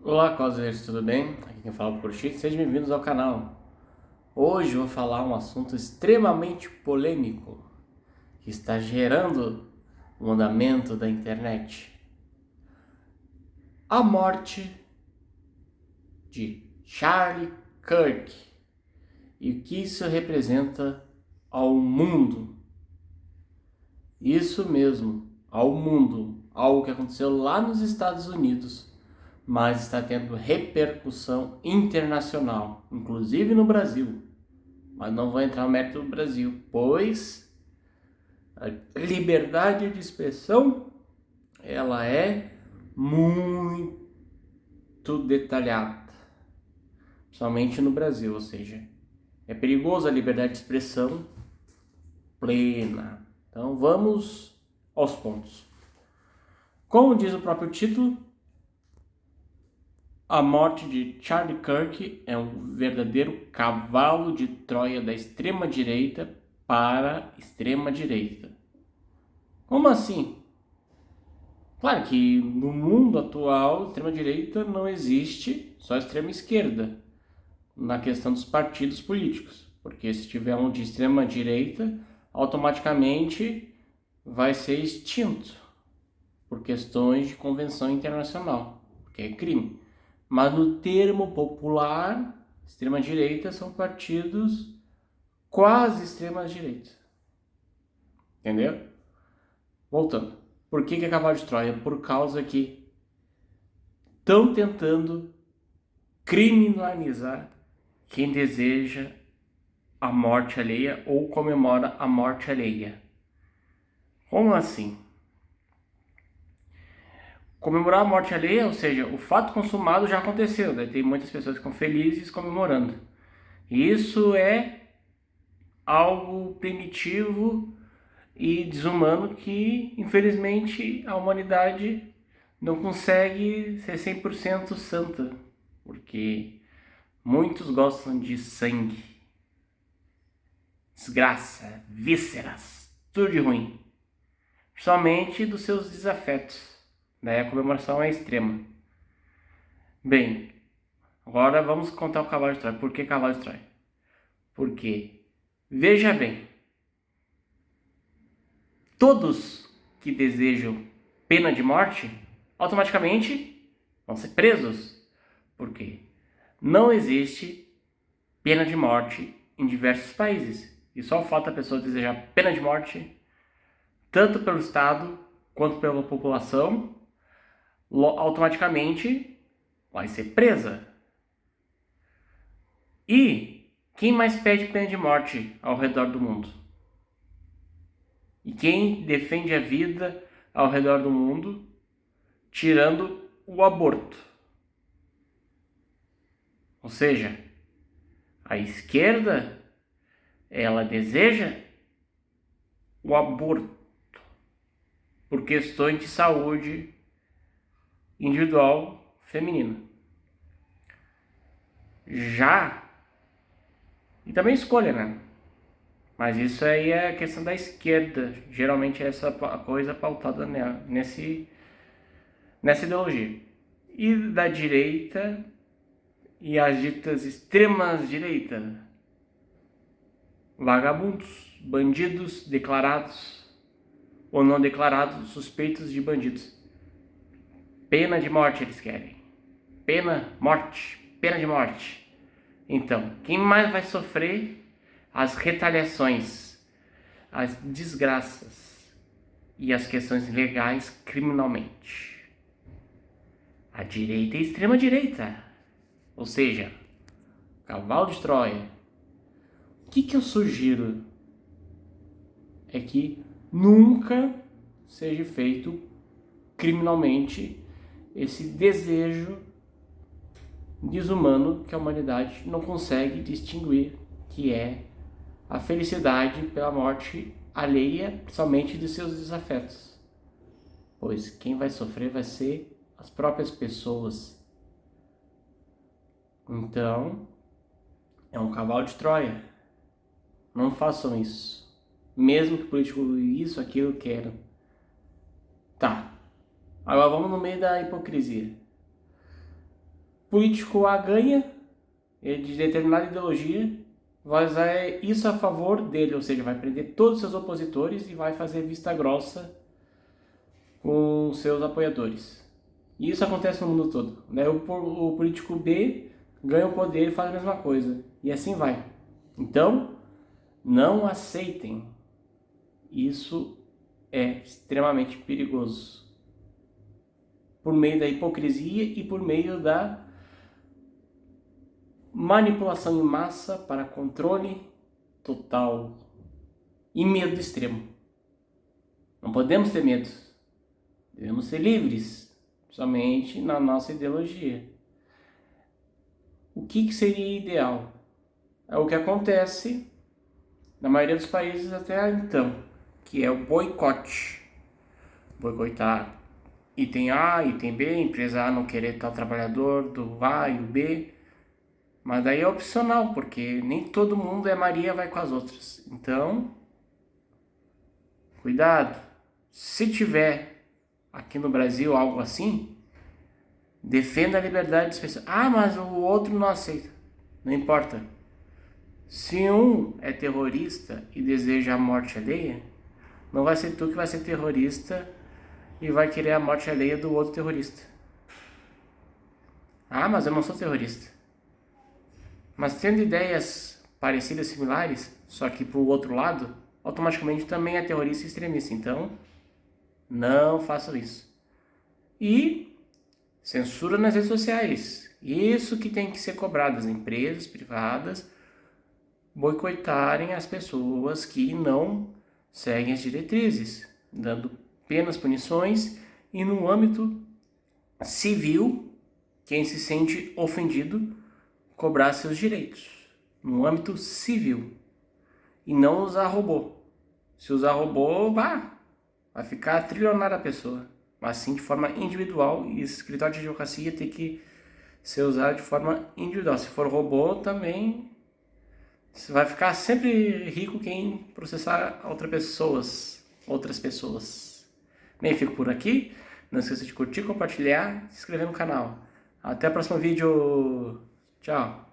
Olá, Cosers, tudo bem? Aqui quem fala é o Porchito, sejam bem-vindos ao canal. Hoje eu vou falar um assunto extremamente polêmico que está gerando o andamento da internet. A morte de Charlie Kirk e o que isso representa ao mundo. Isso mesmo, ao mundo. Algo que aconteceu lá nos Estados Unidos, mas está tendo repercussão internacional, inclusive no Brasil. Mas não vou entrar no mérito do Brasil, pois a liberdade de expressão ela é muito detalhada, principalmente no Brasil, ou seja, é perigoso a liberdade de expressão plena. Então vamos aos pontos. Como diz o próprio título, a morte de Charlie Kirk é um verdadeiro cavalo de Troia da extrema-direita para a extrema-direita. Como assim? Claro que no mundo atual, extrema-direita não existe, só extrema-esquerda, na questão dos partidos políticos. Porque se tiver um de extrema-direita, automaticamente vai ser extinto por questões de convenção internacional, porque é crime. Mas no termo popular, extrema-direita são partidos quase extrema-direita. Entendeu? Voltando. Por que é cavalo de Troia? Por causa que estão tentando criminalizar quem deseja a morte alheia ou comemora a morte alheia. Como assim? Comemorar a morte alheia, ou seja, o fato consumado já aconteceu, né? Tem muitas pessoas que ficam felizes comemorando. E isso é algo primitivo e desumano que, infelizmente, a humanidade não consegue ser 100% santa, porque muitos gostam de sangue, desgraça, vísceras, tudo de ruim, somente dos seus desafetos. Daí a comemoração é extrema. Bem, agora vamos contar o cavalo de Troia. Por que cavalo de Troia? Porque, veja bem, todos que desejam pena de morte automaticamente vão ser presos. Por quê? Não existe pena de morte em diversos países. E só o fato da pessoa desejar pena de morte, tanto pelo Estado quanto pela população, automaticamente vai ser presa. E quem mais pede pena de morte ao redor do mundo? E quem defende a vida ao redor do mundo, tirando o aborto? Ou seja, a esquerda, ela deseja o aborto por questões de saúde individual feminina. Já, e também escolha, né? Mas isso aí é a questão da esquerda. Geralmente é essa coisa pautada nessa ideologia. E da direita e as ditas extremas direita. Vagabundos, bandidos declarados ou não declarados, suspeitos de bandidos. Pena de morte eles querem. Pena de morte. Então, quem mais vai sofrer as retaliações, as desgraças e as questões legais criminalmente? A direita e a extrema direita. Ou seja, cavalo de Troia. O que eu sugiro é que nunca seja feito criminalmente esse desejo desumano que a humanidade não consegue distinguir, que é a felicidade pela morte alheia, principalmente de seus desafetos. Pois quem vai sofrer vai ser as próprias pessoas. Então, é um cavalo de Troia. Não façam isso. Mesmo que o político isso, aquilo queiram. Tá. Agora vamos no meio da hipocrisia. político A ganha, ele de determinada ideologia, vai usar isso a favor dele, ou seja, vai prender todos os seus opositores e vai fazer vista grossa com seus apoiadores. E isso acontece no mundo todo. Daí o político B ganha o poder e faz a mesma coisa. E assim vai. Então, não aceitem. Isso é extremamente perigoso. Por meio da hipocrisia e por meio da manipulação em massa para controle total e medo extremo. Não podemos ter medo. Devemos ser livres, somente na nossa ideologia. O que seria ideal? É o que acontece na maioria dos países até então, que é o boicote. Boicotar item A, item B, empresa A não querer tal trabalhador do A e o B. Mas daí é opcional, porque nem todo mundo é Maria vai com as outras. Então, cuidado. Se tiver aqui no Brasil algo assim, defenda a liberdade de expressão. Ah, mas o outro não aceita. Não importa. Se um é terrorista e deseja a morte alheia, não vai ser tu que vai ser terrorista e vai querer a morte alheia do outro terrorista. Ah, mas eu não sou terrorista. Mas tendo ideias parecidas, similares, só que pro outro lado, automaticamente também é terrorista e extremista. Então, não façam isso. E censura nas redes sociais. Isso que tem que ser cobrado. As empresas privadas boicotarem as pessoas que não seguem as diretrizes, dando penas, punições, e no âmbito civil, quem se sente ofendido cobrar seus direitos, no âmbito civil, e não usar robô. Se usar robô, vai ficar trilionária a pessoa, mas sim de forma individual, e esse escritório de advocacia tem que ser usado de forma individual. Se for robô, também você vai ficar sempre rico quem processar outras pessoas. Bem, fico por aqui. Não esqueça de curtir, compartilhar e se inscrever no canal. Até o próximo vídeo. Tchau.